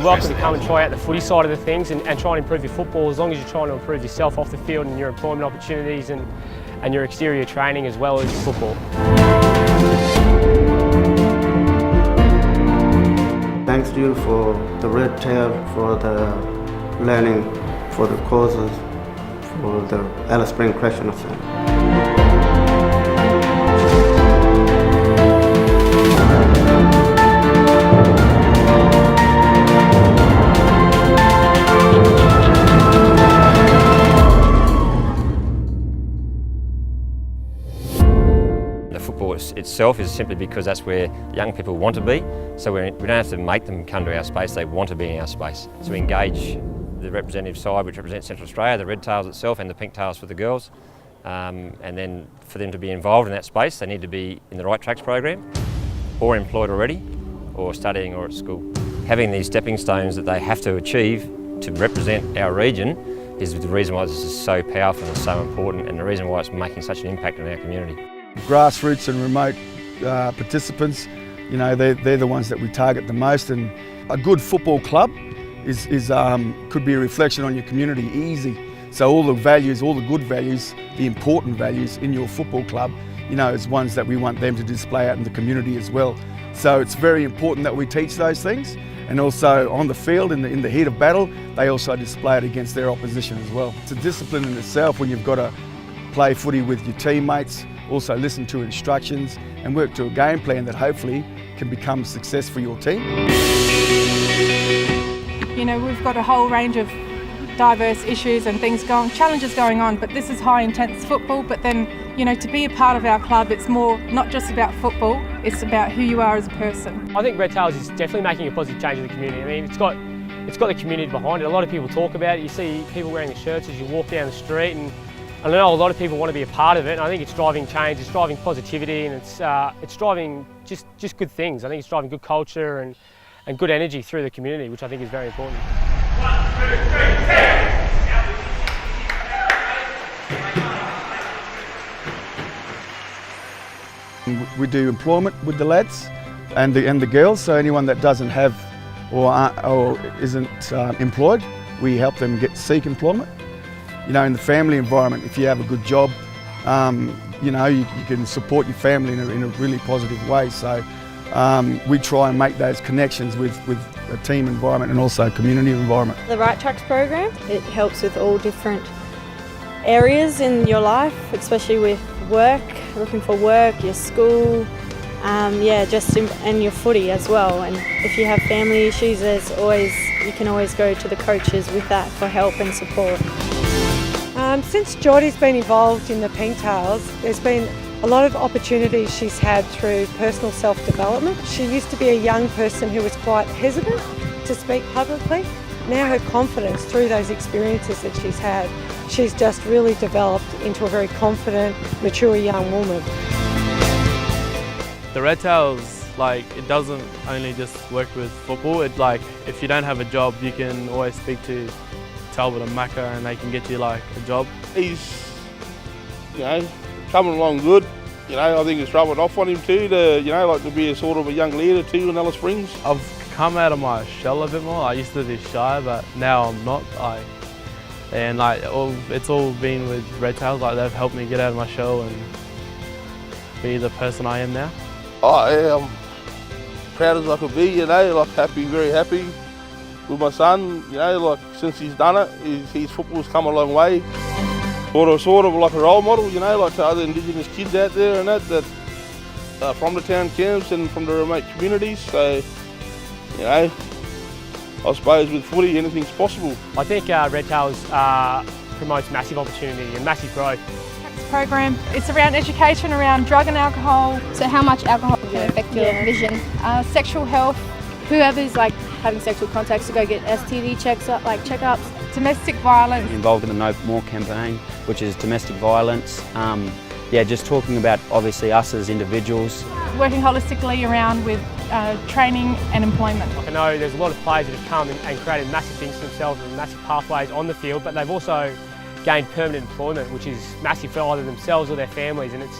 welcome to come and try out the footy side of the things and try and improve your football, as long as you're trying to improve yourself off the field and your employment opportunities and your exterior training as well as football. Thanks to you for the Redtail, for the learning, for the courses, for the Alice Spring Crescent Center. The football itself is simply because that's where young people want to be, so we don't have to make them come to our space, they want to be in our space. So we engage the representative side, which represents Central Australia, the Redtails itself and the Pinktails for the girls, and then for them to be involved in that space they need to be in the Right Tracks program, or employed already, or studying or at school. Having these stepping stones that they have to achieve to represent our region is the reason why this is so powerful and so important, and the reason why it's making such an impact on our community. Grassroots and remote participants, you know, they're the ones that we target the most, and a good football club could be a reflection on your community, easy. So all the values, all the good values, the important values in your football club, you know, is ones that we want them to display out in the community as well. So it's very important that we teach those things, and also on the field, in the heat of battle, they also display it against their opposition as well. It's a discipline in itself when you've got to play footy with your teammates, also listen to instructions and work to a game plan that hopefully can become a success for your team. You know, we've got a whole range of diverse issues and challenges going on, but this is high intense football. But then, you know, to be a part of our club, it's more not just about football, it's about who you are as a person. I think Redtails is definitely making a positive change in the community. I mean, it's got the community behind it. A lot of people talk about it. You see people wearing the shirts as you walk down the street, and I know a lot of people want to be a part of it, and I think it's driving change, it's driving positivity, and it's driving just good things. I think it's driving good culture and good energy through the community, which I think is very important. 1, 2, 3, 10! We do employment with the lads and the girls, so anyone that doesn't have or isn't employed, we help them seek employment. You know, in the family environment, if you have a good job, you know, you can support your family in a really positive way. So we try and make those connections with a team environment and also a community environment. The Right Tracks program, it helps with all different areas in your life, especially with work, looking for work, your school, and your footy as well. And if you have family issues, you can always go to the coaches with that for help and support. Since Geordie's been involved in the Pinktails, there's been a lot of opportunities she's had through personal self-development. She used to be a young person who was quite hesitant to speak publicly. Now her confidence through those experiences that she's had, she's just really developed into a very confident, mature young woman. The Redtails, it doesn't only just work with football. If you don't have a job, you can always speak to Talbot and Macca and they can get you a job. He's, coming along good. I think it's rubbing off on him too to be a sort of a young leader too in Alice Springs. I've come out of my shell a bit more. I used to be shy, but now I'm not. It's all been with Redtails. They've helped me get out of my shell and be the person I am now. Oh yeah, I'm proud as I could be. Happy, very happy with my son. Since he's done it, his football's come a long way. Sort of like a role model, to other Indigenous kids out there and that from the town camps and from the remote communities. So, I suppose with footy, anything's possible. I think Redtails promotes massive opportunity and massive growth. Program, it's around education around drug and alcohol. So how much alcohol can affect your vision? Sexual health. Whoever's having sexual contacts to go get STD checkups. Domestic violence. Involved in the No More campaign, which is domestic violence. Just talking about obviously us as individuals. Working holistically around with training and employment. I know there's a lot of players that have come and created massive things for themselves and massive pathways on the field, but they've also gained permanent employment, which is massive for either themselves or their families, and it's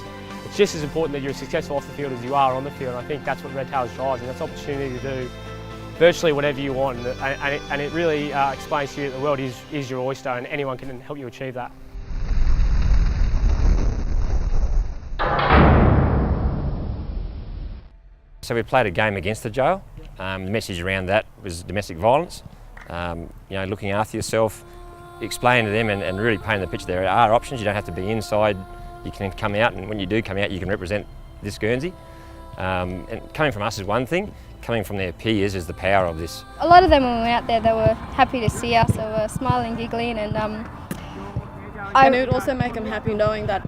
just as important that you're successful off the field as you are on the field. And I think that's what Redtails drives, and that's opportunity to do virtually whatever you want, and it really explains to you that the world is your oyster, and anyone can help you achieve that. So we played a game against the jail. The message around that was domestic violence. Looking after yourself, explaining to them and really painting the picture. There are options. You don't have to be inside. You can come out, and when you do come out, you can represent this Guernsey. And coming from us is one thing. Coming from their peers is the power of this. A lot of them, when we were out there, they were happy to see us. They were smiling, giggling, and it would also make them happy knowing that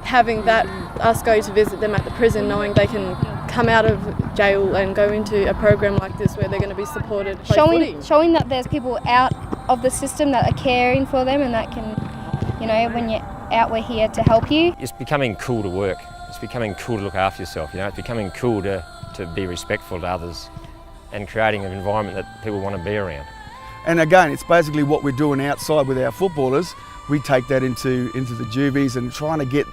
having that, us go to visit them at the prison, knowing they can come out of jail and go into a program like this where they're going to be supported. Showing that there's people out of the system that are caring for them, and that can, when you're out, we're here to help you. It's becoming cool to work. It's becoming cool to look after yourself. It's becoming cool to be respectful to others, and creating an environment that people want to be around. And again, it's basically what we're doing outside with our footballers. We take that into the juvies and trying to get,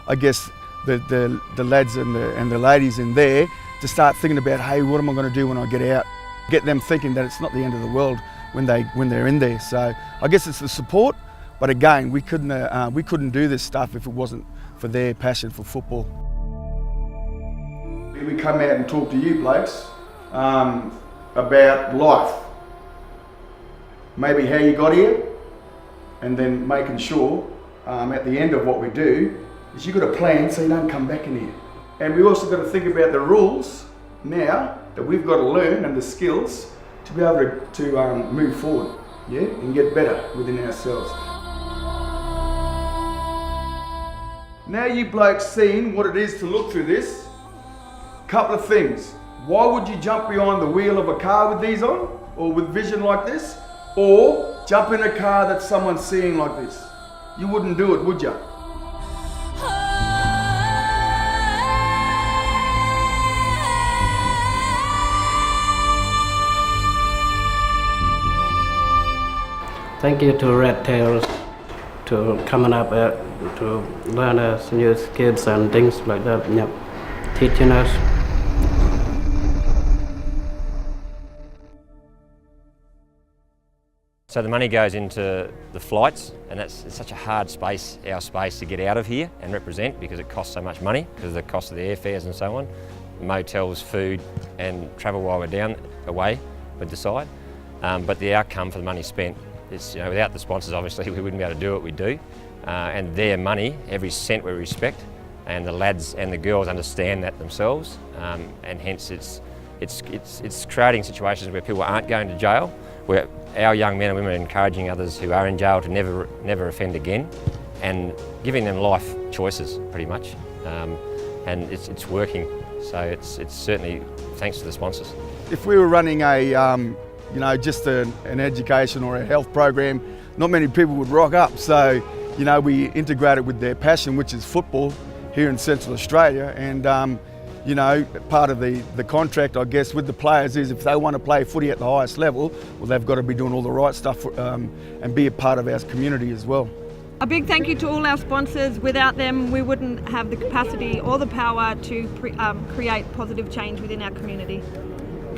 I guess, the lads and the ladies in there to start thinking about, hey, what am I going to do when I get out? Get them thinking that it's not the end of the world when they're in there. So I guess it's the support, but again, we couldn't do this stuff if it wasn't for their passion for football. We come out and talk to you blokes about life, maybe how you got here, and then making sure at the end of what we do is you've got a plan so you don't come back in here. And we also got to think about the rules now that we've got to learn, and the skills to be able to move forward, yeah, and get better within ourselves. Now you blokes seen what it is to look through this. Couple of things. Why would you jump behind the wheel of a car with these on, or with vision like this, or jump in a car that someone's seeing like this? You wouldn't do it, would you? Thank you to Redtails to coming up to learn us new skills and things like that. Yep. Teaching us. So the money goes into the flights, and it's such a hard space, our space, to get out of here and represent, because it costs so much money because of the cost of the airfares and so on, motels, food, and travel while we're down away with the side. But the outcome for the money spent is, without the sponsors, obviously we wouldn't be able to do what we do. And their money, every cent we respect, and the lads and the girls understand that themselves, and hence it's creating situations where people aren't going to jail, where our young men and women are encouraging others who are in jail to never offend again, and giving them life choices pretty much, and it's working. So it's certainly thanks to the sponsors. If we were running a just an education or a health program, not many people would rock up. So we integrate it with their passion, which is football here in Central Australia, and part of the contract, I guess, with the players is if they want to play footy at the highest level, well, they've got to be doing all the right stuff and be a part of our community as well. A big thank you to all our sponsors. Without them, we wouldn't have the capacity or the power to create positive change within our community.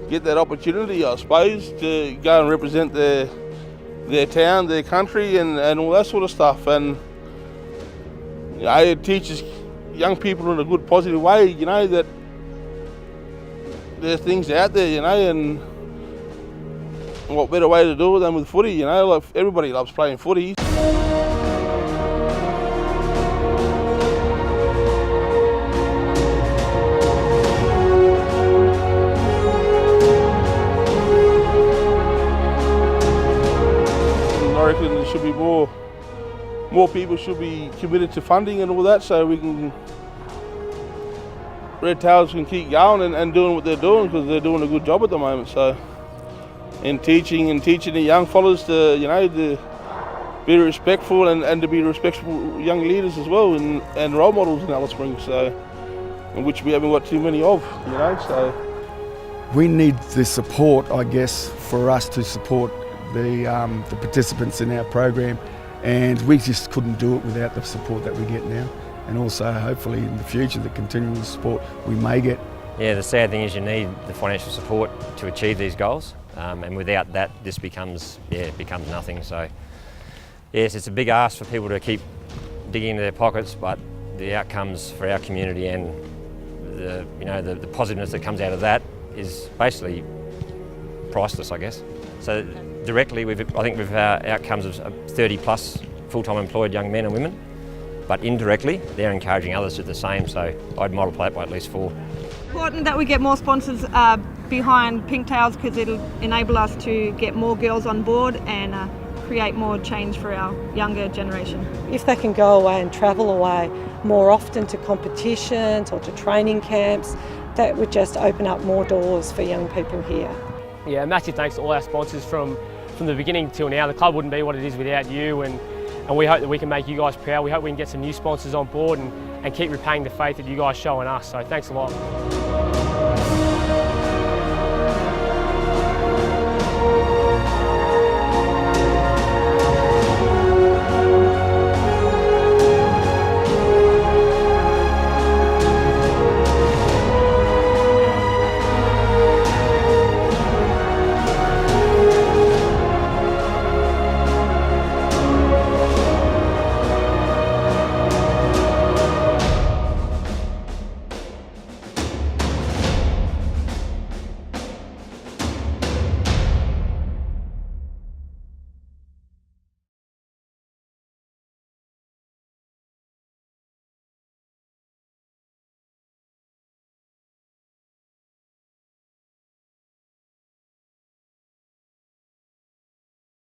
Get that opportunity, I suppose, to go and represent their town, their country, and all that sort of stuff. And it teaches young people in a good, positive way, that there's things out there, and what better way to do it than with footy, like everybody loves playing footy. I reckon there should be more people should be committed to funding and all that, so Redtails can keep going and doing what they're doing, because they're doing a good job at the moment. So, and teaching the young fellas to be respectful and to be respectful young leaders as well, and role models in Alice Springs. So, which we haven't got too many of, So we need the support, I guess, for us to support the participants in our program, and we just couldn't do it without the support that we get now, and also hopefully in the future the continual support we may get. Yeah, the sad thing is you need the financial support to achieve these goals, and without that, this becomes nothing. So, yes, it's a big ask for people to keep digging into their pockets, but the outcomes for our community and the positiveness that comes out of that is basically priceless, I guess. So directly, I think we've outcomes of 30 plus full-time employed young men and women, but indirectly, they're encouraging others to do the same, so I'd multiply it by at least 4. Important that we get more sponsors behind Pinktails, because it'll enable us to get more girls on board and create more change for our younger generation. If they can go away and travel away more often to competitions or to training camps, that would just open up more doors for young people here. Yeah, massive thanks to all our sponsors from the beginning till now. The club wouldn't be what it is without you, and we hope that we can make you guys proud. We hope we can get some new sponsors on board and keep repaying the faith that you guys show in us. So thanks a lot.